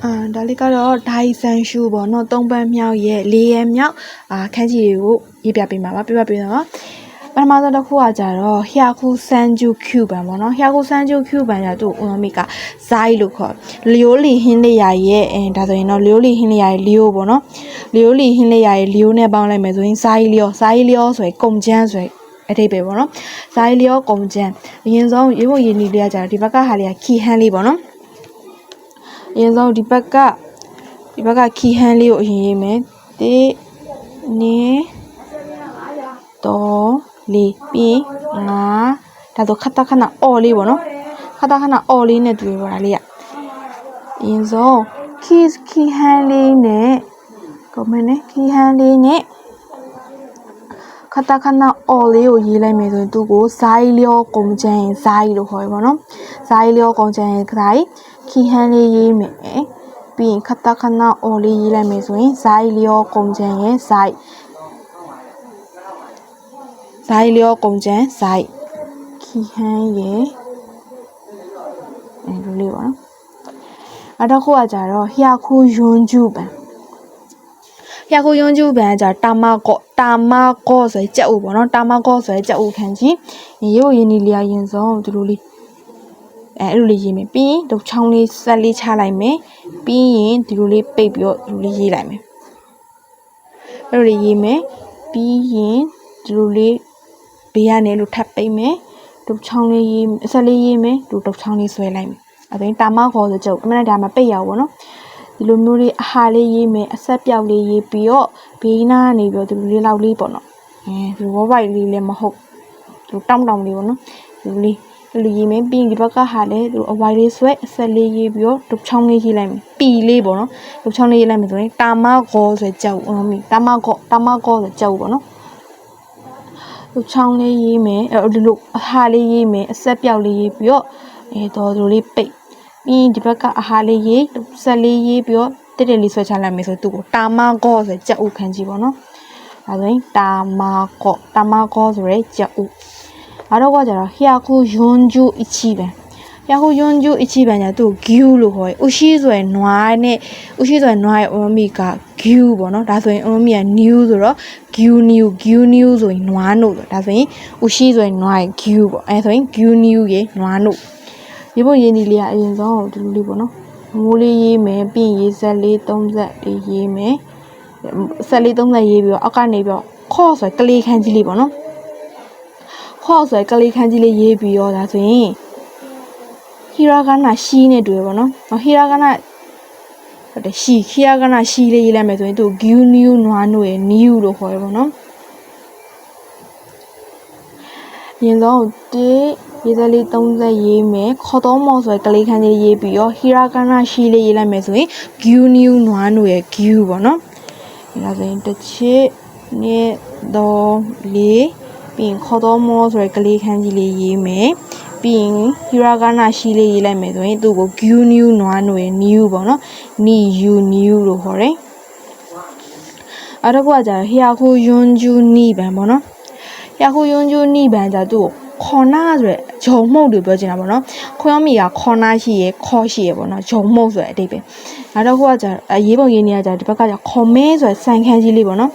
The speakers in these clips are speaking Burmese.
ဒါလေးကတော့ဒိုင်ဆန်ရှူပေါ့နော်3ပန်းမြောက်ရဲ့4ရက်မြောက်ခန်းကြီးတွေကိုရေးပြပေးမှာပါပြပြပေးတော့ပထမဆုံးတစ်ခုကကြတော့ဟျာခုဆန်ဂျူကျူပန်ပေါ့နော်ဟျာခုဆန်ဂျူကျူပန်ကသူ့ဦးမီကဇိုင်းလို့ခေါ်လျိုးလီဟင်းလေးရရဲ့ဒါဆိုရင်တော့လျိုးလီဟင်းလေးရရဲ့လျိုးပေါ့နော်လျိုးလီဟင်းလေးရရဲ့လျိုးနဲ့ပေါင်းလိုက်မယ်ဆိုရင်ဇိုင်းလျောဆိုရင်ကုံချမ်းဆိုရင်အထိပ္ပယ်ပေါ့နော်ဇိုင်းလျောကုံချမ်းအရင်ဆုံးရေဖို့ရည်နီလေးကကြတော့ဒီဘက်ကဟာလေးကခီဟန်းလေးပေါ့နော်အရင်ဆုံးဒီဘက်ကခီဟန်းလေးကိုအရင်ရေးမယ်တေနေတော့လေးပြီးငါဒါဆိုခဏအော်လေးပေါ့နော်ခဏအော်လေးနဲ့တွေ့ပါလားလေးကအရင်ဆုံးခီဟန်းလေးနဲ့ကောမနဲ့ခီဟန်းလေးနဲ့ခဏအော်လေးကိုရေးလိုက်မယ်ဆိုရင်သူ့ကိုဇိုင်းလျောကုံချမ်းဇိုင်းလို့ခေါ်ရပါတော့ဇိုင်းလျောကုံချမ်းဇိုင်းခီဟန်းလေးရေးမယ်ပြီးရင်ခဏအော်လေးရေးလိုက်မယ်ဆိုရင်ဇိုင်းလျောကုံချမ်းရဲ့ဇိုင်းလျောကုံချမ်းဇိုင်းခီဟန်းရဲ့လိုလေးပါနော်နောက်တစ်ခုကကြတော့ဟျာခုယွန်းကျူပန်ဟျာခုယွန်းကျူပန်ကကြတာမကောဆိုကြက်ဥပေါ့နော်တာမကောဆိုကြက်ဥခန်းကြီးရေရင်းနီလေးရင်ဆုံးဒီလိုလေးအဲ့လိုလေးရေးမယ်ပြီးရင်ဒုတ်ချောင်းလေးဆက်လေးချလိုက်မယ်ပြီးရင်ဒီလိုလေးပိတ်ပြီးတော့ဒီလိုလေးရေးလိုက်မယ်အဲ့လိုလေးရေးမယ်ပြီးရင်ဒီလိုလေးဘေးကနေလို့ထပ်ပိတ်မယ်ဒုတ်ချောင်းလေးရေးဆက်လေးရေးမယ်ဒုတ်ချောင်းလေးဆွဲလိုက်မယ်အဲ့ဒါတာမခေါ်ဆိုကြုတ်အမှန်တရားမှာပိတ်ရအောင်ပေါ့နော်ဒီလိုမျိုးလေးအဟာလေးရေးမယ်အဆက်ပြောက်လေးရေးပြီးတော့ဘေးနားနေပြီးတော့ဒီလိုလေးလောက်လေးပေါ့နော်ဒီဝဝိုက်လေးလည်းမဟုတ်ဒီတောင်းလေးပေါ့နော်ဒီလိုလေးရေးမယ်ပြီးရင်ဒီဘက်ကဟာလည်းဒီအဝိုင်လေးဆွဲအဆက်လေးရေးပြီးတော့ဒုတ်ချောင်းလေးရေးလိုက်မယ်ပီလေးပေါ့နော်ဒုတ်ချောင်းလေးရေးလိုက်မယ်ဆိုရင်တာမခေါ်ဆိုကြုတ်ဦးမီတာမခေါ်ဆိုကြုတ်ပေါ့နော်ဒုတ်ချောင်းလေးရေးမယ်ဒီလိုအဟာလေးရေးမယ်အဆက်ပြောက်လေးရေးပြီးတော့တော်တော်လေးပိတ်ပြီးရင်ဒီဘက်ကအဟာလေးရေးဆက်လေးရေးပြီးတော့တက်လေးဆွဲချလိုက်မယ်ဆိုသူ့ကိုတာမခေါ်ဆိုကြက်ဥခန်းကြီးပေါ့နော်ဒါဆိုရင်တာမခေါ်ဆိုရဲကြက်ဥနောက်တော့ကြတော့ဟျာခုယွန်းကျူအချီပန်ဟျာခုယွန်းကျူအချီပန်ကသူ့ဂူးလို့ခေါ်တယ်ဥရှိဆိုရင်နွားနဲ့ဥရှိဆိုရင်နွားရဲ့အမီကဂူးပေါ့နော်ဒါဆိုရင်အမီက new ဆိုတော့ဂူး new ဆိုရင်နွားနို့ဒါဆိုရင်ဥရှိဆိုရင်နွားရဲ့ဂူးပေါ့အဲဆိုရင်ဂူး new ရဲ့နွားနို့ရေဖို့ရင်းဒီလေးကအရင်ဆုံးဒီလိုလေးပေါ့နော်မိုးလေးရေးမယ်ပြီးရင်ရေးဆက်လေး30လေးရေးမယ်ဆက်လေး30ရေးပြီးတော့အောက်ကနေပြီးတော့ခေါ့ဆိုကလေးခန်းကြီးလေးပေါ့နော်ခေါ့ဆိုကလေးခန်းကြီးလေးရေးပြီးတော့ဒါဆိုရင်ဟီရာဂနာရှီနဲ့တွေ့ပေါ့နော်ဟီရာဂနာဟုတ်တယ်ဟီရာဂနာရှီလေးရေးလိုက်မယ်ဆိုရင်သူဂူး new နွားနို့ရဲ့ new လို့ခေါ်ရပေါ့နော်ရင်ဆုံးတေးရေးစလေး30ရေးမယ်ခေါ်တော့မော်ဆိုကလေးခန်းကြီးရေးပြီးတော့ဟီရာဂနာရှီလေးရေးလိုက်မယ်ဆိုရင်ဂူး new နွားနို့ရဲ့ဂူးပေါ့နော်ဒါဆိုရင်တစ်ချစ်နဲ့တော့လေးပြီးရင်ခေါ်တော့မော်ဆိုကလေးခန်းကြီးလေးရေးမယ်ပြီးရင်ဟီရာဂနာရှီလေးရေးလိုက်မယ်ဆိုရင်သူ့ကိုဂူး new နွားနို့ရဲ့ new ပေါ့နော်နီယူ new လို့ခေါ်တယ်အဲ့တော့ကကြဟျာခုယွန်းကျူနီပန်ပေါ့နော်ဟျာခုယွန်းကျူနီပန်ကြသူ့ကိုခေါ်နာဆိုရယ်ဂျုံမှုတ်လို့ပြောချင်တာပေါ့နော်ခွန်းမီကခေါ်နာရှိရယ်ခေါ်ရှိရယ်ပေါ့နော်ဂျုံမှုတ်ဆိုတဲ့အတိတ်ပဲနောက်တော့ဟိုကကြရေးပုံရေးနေရကြဒီဘက်ကကြခေါ်မဲဆိုရယ်စံခန်းကြီးလေးပေါ့နော်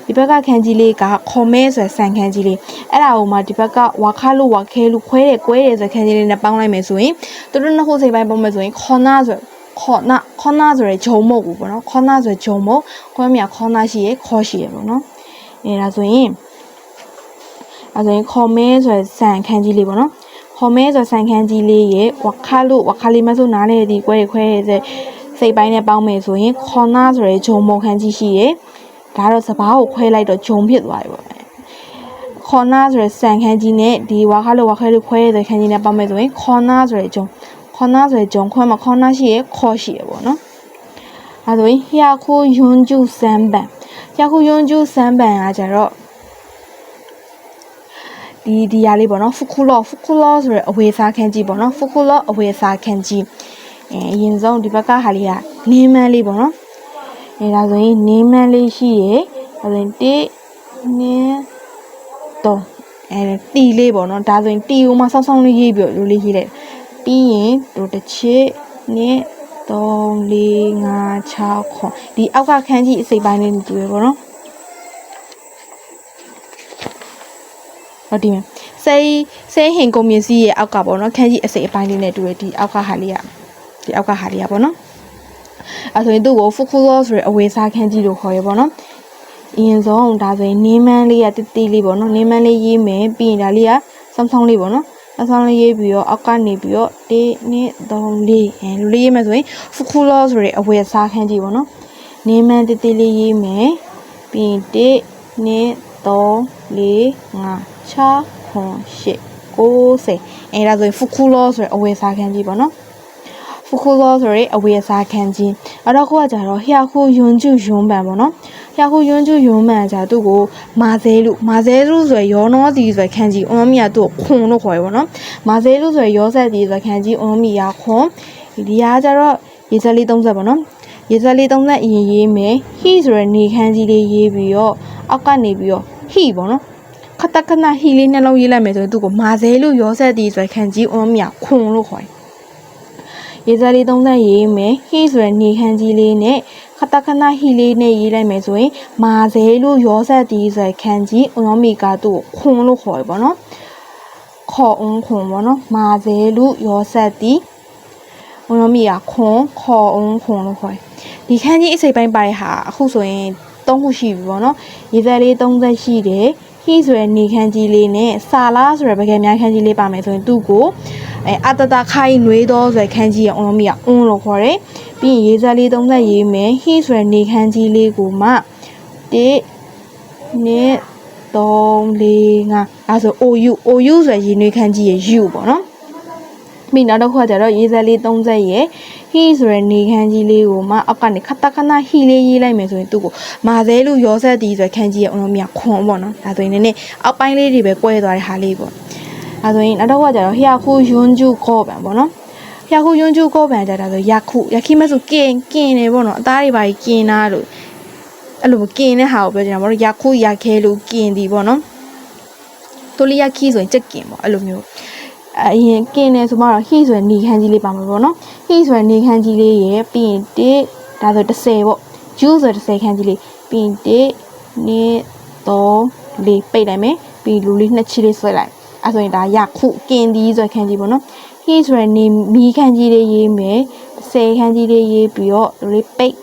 ဒီဘက်ကခန်းကြီးလေးကခေါ်မဲဆိုရယ်စံခန်းကြီးလေးအဲ့ဒါကိုမှဒီဘက်ကဝါခါလို့ဝါခဲလို့ခွဲတယ်ကွဲတယ်ဆိုခန်းကြီးလေးနဲ့ပေါင်းလိုက်မယ်ဆိုရင်သူတို့နှစ်ခုစိတ်ပိုင်းပေါင်းမယ်ဆိုရင်ခေါ်နာဆိုခေါ်နာဆိုရယ်ဂျုံမှုတ်ပေါ့နော်ခေါ်နာဆိုရယ်ဂျုံမှုတ်ခွန်းမီကခေါ်နာရှိရယ်ခေါ်ရှိရယ်ပေါ့နော်ဒါဆိုရင်ခေါ်မဲဆိုစံခန်းကြီးလေးပေါ့နော်ခေါ်မဲဆိုစံခန်းကြီးလေးရဲ့ဝါခါလေးမဆိုနားလေဒီကွဲခွဲတဲ့စိတ်ပိုင်းနဲ့ပေါင်းမယ်ဆိုရင်ခေါ်နာဆိုရဲဂျုံမုံခန်းကြီးရှိရယ်ဒါတော့စပားကိုခွဲလိုက်တော့ဂျုံဖြစ်သွားပြီပေါ့ခေါ်နာဆိုရဲစံခန်းကြီးနဲ့ဒီဝါခါလို့ခွဲတဲ့ခန်းကြီးနဲ့ပေါင်းမယ်ဆိုရင်ခေါ်နာဆိုရဲဂျုံခွဲမှာခေါ်နာရှိရယ်ခေါ်ရှိရယ်ပေါ့နော်အဲဆိုရင်ဟျာခုယွန်းကျူစံပန်ကကြတော့ဒီရလေးပေါ့နော်ဖူကူလောဆိုရယ်အဝေးစားခန်းကြီးပေါ့နော်ဖူကူလောအဝေးစားခန်းကြီးအရင်ဆုံးဒီဘက်ကဟာလေးကနင်းမန်းလေးပေါ့နော်ဒါဆိုရင်နင်းမန်းလေးရှိရယ်ဒါဆိုရင်1 2 3တီလေးပေါ့နော်ဒါဆိုရင်တီကိုမှစောင်းလေးရေးပြီးလိုလေးရေးလိုက်ပြီးရင်တို့တစ်ချစ်နဲ့ 3 4 5 6ခွန်ဒီအောက်ကခန်းကြီးအစိပ်ပိုင်းလေးနဲ့တူရပေါ့နော်ဟုတ်ဒီမယ်စိတ်ဟင်ကုန်မြစီရဲ့အောက်ကပေါ့နော်ခန်းကြီးအစိပ်အပိုင်းလေးနဲ့တူရဒီအောက်ကဟာလေးကပေါ့နော်အဲဆိုရင်သူ့ကိုဖူခူလောဆိုရအဝေးစားခန်းကြီးလို့ခေါ်ရပေါ့နော်အရင်ဆုံးဒါဆိုရင်နင်းမန်းလေးကတိတိလေးပေါ့နော်နင်းမန်းလေးရေးမယ်ပြီးရင်ဒါလေးကဆောင်းလေးပေါ့နော်ဆောင်းလေးရေးပြီးတော့အောက်ကနေပြီးတော့1 2 3 4လူလေးရေးမယ်ဆိုရင်ဖူခူလောဆိုရအဝေးစားခန်းကြီးပေါ့နော်နင်းမန်းတိတိလေးရေးမယ်ပြီးရင်1 2 3 4 5 6 9 10အဲဒါဆိုရင်ဖူခူလောဆိုရအဝေးစားခန်းကြီးပေါ့နော်ဖူခူလောဆိုရအဝေးစားခန်းကြီးအဲ့တော့ခုကကြတော့ဟျာခုယွန်းကျူယွန်းပန်ပေါ့နော်ဟျာခုယွန်းကျူယွန်းပန်ကြသူ့ကိုမာဇဲလူဆိုရရောနောစီဆိုရခန်းကြီးအွန်မီယာသူ့ကိုခွန်လို့ခေါ်ရပေါ့နော်မာဇဲလူဆိုရရောဆက်စီဆိုရခန်းကြီးအွန်မီယာခွန်ဒီဟာကြတော့ရေစက်လေး30ပေါ့နော်ရေစက်လေး30အရင်ရေးမယ်ဟီဆိုရနေခန်းကြီးလေးရေးပြီးတော့အောက်ကနေပြီးတော့ဟီပေါ့နော်ခတခဏဟီလေးနှလုံးရေးလိုက်မယ်ဆိုရင်သူ့ကိုမာဇဲလူရောဆက်စီဆိုရခန်းကြီးအွန်မီယာခွန်လို့ခေါ်ရေစက်လေး30ရေးမယ်ဟီဆိုရနေခန်းကြီးလေးနဲ့ခတခဏဟီလေးနဲ့ရေးလိုက်မယ်ဆိုရင်မာဇဲလူရောဆက်တီဆိုရခန်းကြီးအွန်မီကသူ့ကိုခွန်လို့ခေါ်ရပေါ့နော်ခေါ်အောင်ခွန်ပေါ့နော်မာဇဲလူရောဆက်တီအွန်မီကခွန်ခေါ်အောင်ခွန်လို့ခေါ်ဒီခန်းကြီးအစိပ်ပိုင်းပါတဲ့ဟာအခုဆိုရင်3ခုရှိပြီပေါ့နော်ရေစက်လေး30ရှိတယ်ဟီဆိုရနေခန်းကြီးလေးနဲ့စာလားဆိုရပကယ်များခန်းကြီးလေးပါမယ်ဆိုရင်သူ့ကိုအတတခိုင်နွေးတော့ဆိုရခန်းကြီးရဲ့အွန်မီကအွန်လို့ခေါ်တယ်ပြီးရင်ရေစက်လေး30ရေးမယ်ဟီဆိုရနေခန်းကြီးလေးကိုမှ1 2 3 4 5အဲဆို OU ဆိုရရေနွေးခန်းကြီးရဲ့ U ပေါ့နော်ပြီးနောက်တစ်ခုကကျတော့ရေစက်လေး30ရဲ့ဟီဆိုရနေခန်းကြီးလေးကိုမှအောက်ကနေခတခဏဟီလေးရေးလိုက်မယ်ဆိုရင်သူ့ကိုမာဇဲလူရောဆက်တီဆိုရခန်းကြီးရဲ့အွန်မီကခွန်ပေါ့နော်ဒါဆိုရင်လည်းအောက်ပိုင်းလေးတွေပဲကွဲသွားတဲ့ဟာလေးပေါ့အဲဆိုရင်နောက်တစ်ခုကကျတော့ဟျာခုယွန်းကျူကောပန်ပေါ့နော်ဟျာခုယွန်းကျူကောပန်ကြတာဆိုယခိမဆိုကင်နေပေါ့နော်အသားတွေပါကင်နာလို့အဲ့လိုကင်တဲ့ဟာကိုပြောချင်တာပေါ့နော်ယခုယခဲလို့ကင်ဒီပေါ့နော်တိုလီယခိဆိုရင်ကြက်ကင်ပေါ့အဲ့လိုမျိုးအရင်ကင်နေဆိုမှတော့ဟီဆိုရင်နေခန်းကြီးလေးပါမှာပေါ့နော်ဟီဆိုရင်နေခန်းကြီးလေးရဲ့ပြီးရင်1ဒါဆို10ပေါ့ဂျူးဆို10ခန်းကြီးလေးပြီးရင်1 2 3 4ပိတ်လိုက်မယ်ပြီးလူလေး2ချီလေးဆွဲလိုက်အဲဆိုရင်ဒါယခုကင်ဒီဆိုခန်းကြီးပေါ့နော်ဟီဆိုရင်နေမီခန်းကြီးလေးရေးမယ်10ခန်းကြီးလေးရေးပြီးတော့လူလေးပိတ်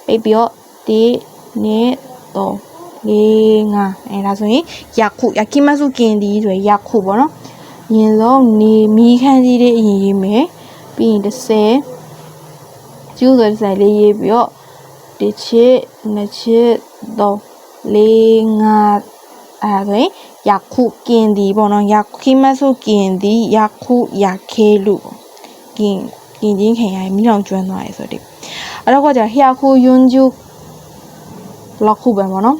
ပြီးတော့1 2 3 4 5အဲဒါဆိုရင်ယခိမဆုကင်ဒီဆိုရင်ယခုပေါ့နော်ရင်ဆုံးနေမီခန်းကြီးလေးအရင်ရေးမယ်ပြီးရင်10ကျူးဆို10လေးရေးပြီးတော့1ချစ်2ချစ်3 4 5အဲဆိုရင်ယခုကင်ဒီပေါ့နော်ယခိမဆုကင်ဒီယခုယခဲလူကင်ချင်းခင်ရမိလောင်ကျွမ်းသွားရဲဆိုတဲ့အဲ့တော့ကကြာဟျာခုယွန်းကျူလောက်ခုပန်ပေါ့နော်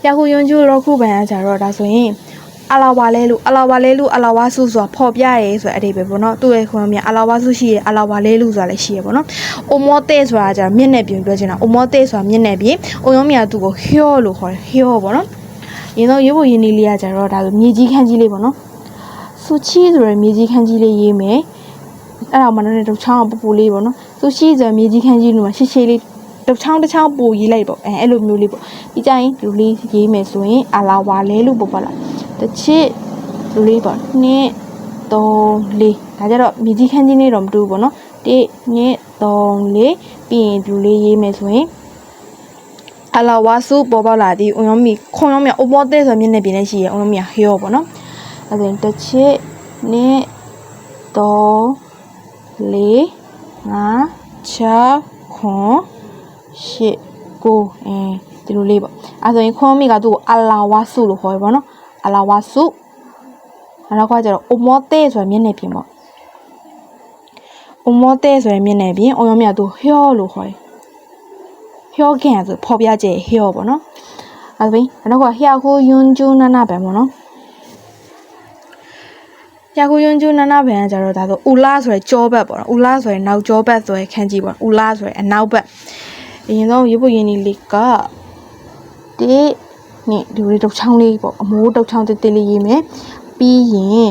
ဟျာခုယွန်းကျူလောက်ခုပန်ကကြတော့ဒါဆိုရင်အလာဝါလဲလူအလာဝါစုဆိုတာဖော်ပြရဲဆိုတဲ့အဓိပ္ပာယ်ပေါ့နော်သူ့ရဲ့ခွန်မြအလာဝါစုရှိရဲအလာဝါလဲလူဆိုတာလည်းရှိရဲပေါ့နော်အိုမောတဲဆိုတာကမျက်နှာပြင်ပြောချင်တာအိုမောတဲဆိုတာမျက်နှာပြင်အိုယောမြသူ့ကိုဟျောလို့ခေါ်တယ်ဟျောပေါ့နော်ရင်းတော့ရုပ်ဖို့ရင်းနေလေးကကြတော့ဒါဆိုမြေကြီးခန်းကြီးလေးပေါ့နော်ဆူချီဆိုရယ်မြေကြီးခန်းကြီးလေးရေးမယ်အဲ့ဒါမှလည်းတုတ်ချောင်းပူလေးပေါ့နော်ဆူချီဆိုရယ်မြေကြီးခန်းကြီးလို့မှရှေ့လေးတုတ်ချောင်းပူရေးလိုက်ပေါ့အဲ့လိုမျိုးလေးပေါ့ပြီးကြရင်လူလေးရေးမယ်ဆိုရင်အလာဝါလဲလို့ပေါ့လားတစ်ချစ်လူလေးပေါ့2 3 4ဒါကြတော့မြေကြီးခန်းကြီးလေးတော့မတူဘူးပေါ့နော်1 2 3 4ပြီးရင်လူလေးရေးမယ်ဆိုရင်အလာဝါစုပေါ်ပေါက်လာသည်ခွန်ရောမြအိုမောတဲဆိုမျက်နှာပြင်နဲ့ရှိရဲအုံရောမြဟျောပေါ့နော်အဲ့ဒါတစ်ချစ်2 3 4 5 6 9 10ဒီလိုလေးပေါ့အဲ့ဆိုရင်ခွန်မီကသူ့ကိုအလာဝါစုလို့ခေါ်ရပါတော့အလာဝါစုနောက်ကကျတော့အိုမောတဲဆိုမျက်နှာပြင်ပေါ့အိုမောတဲဆိုမျက်နှာပြင်အုံရောမြသူဟျောလို့ခေါ်တယ်ဟျောကန်ဆိုဖော်ပြချက်ဟျောပေါ့နော်အဲ့ဒါပြီးနောက်ကဟျာခိုယွန်းကျူနာနာပန်ပေါ့နော်ဟျာခိုယွန်းကျူနာနာပန်ကကျတော့ဒါဆိုဦးလာဆိုရယ်ကြောဘက်ပေါ့နော်ဦးလာဆိုရယ်နောက်ကြောဘက်ဆိုရယ်ခန်းကြီးပေါ့ဦးလာဆိုရယ်အနောက်ဘက်အရင်ဆုံးရုပ်ပုတ်ရင်းလေးကဒီတုတ်ချောင်းလေးပေါ့အမိုးတုတ်ချောင်းတေးလေးရေးမယ်ပြီးရင်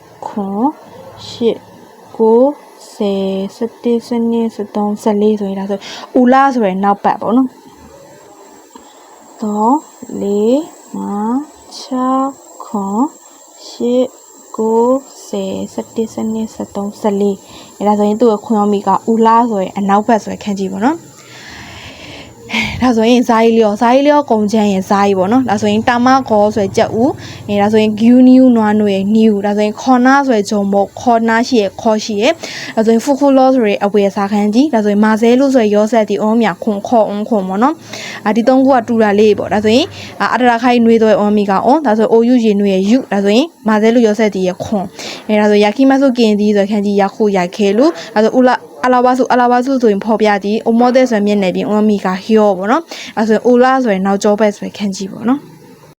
ခွန်8 9 10 11 12 13 14ဆိုရင်ဒါဆိုဥလာဆိုရင်နောက်ပတ်ပေါ့နော်3 4 5 6 9 10 9 10 11 12 13 14အဲဒါဆိုရင်သူ့ကိုခွန်အောင်မီကဥလာဆိုရင်အနောက်ဘက်ဆိုရင်ခန်းကြည့်ပေါ့နော်ဒါဆိုရင်ဇာကြီးလျောကုံချမ်းရဲ့ဇာကြီးပေါ့နော်ဒါဆိုရင်တာမကောဆိုရင်ကြက်ဦးဒါဆိုရင်ဂူနီယူနွားနွေနီယူဒါဆိုရင်ခေါ်နာဆိုရင်ဂျုံမို့ခေါ်နာရှိရဲ့ခေါ်ရှိရဲ့ဒါဆိုရင်ဖူဖူလောဆိုရင်အဝေစာခန်းကြီးဒါဆိုရင်မာဇဲလို့ဆိုရင်ရောဆက်ဒီအောမြခွန်ခေါ်အောင်ခွန်ပေါ့နော်ဒီသုံးခုကတူတာလေးပေါ့ဒါဆိုရင်အတရာခိုင်နွေဆိုရင်အောမီကအောဒါဆိုအိုယူရေနွေရဲ့ယူဒါဆိုရင်မာဇဲလို့ရောဆက်ဒီရဲ့ခွန်ဒါဆိုယာခိမဆုကင်ဒီဆိုခန်းကြီးရခုရခဲလို့ဒါဆိုဥလာအလာဝါစုဆိုရင်ဖော်ပြသည်အိုမောတဲ့ဆိုရင်မျက်နှာပြင်အောမီကဟျောပေါ့နော်အဲဆိုအိုလာဆိုရင်နောက်ကျောဘက်ဆိုရင်ခန်းကြီးပေါ့နော်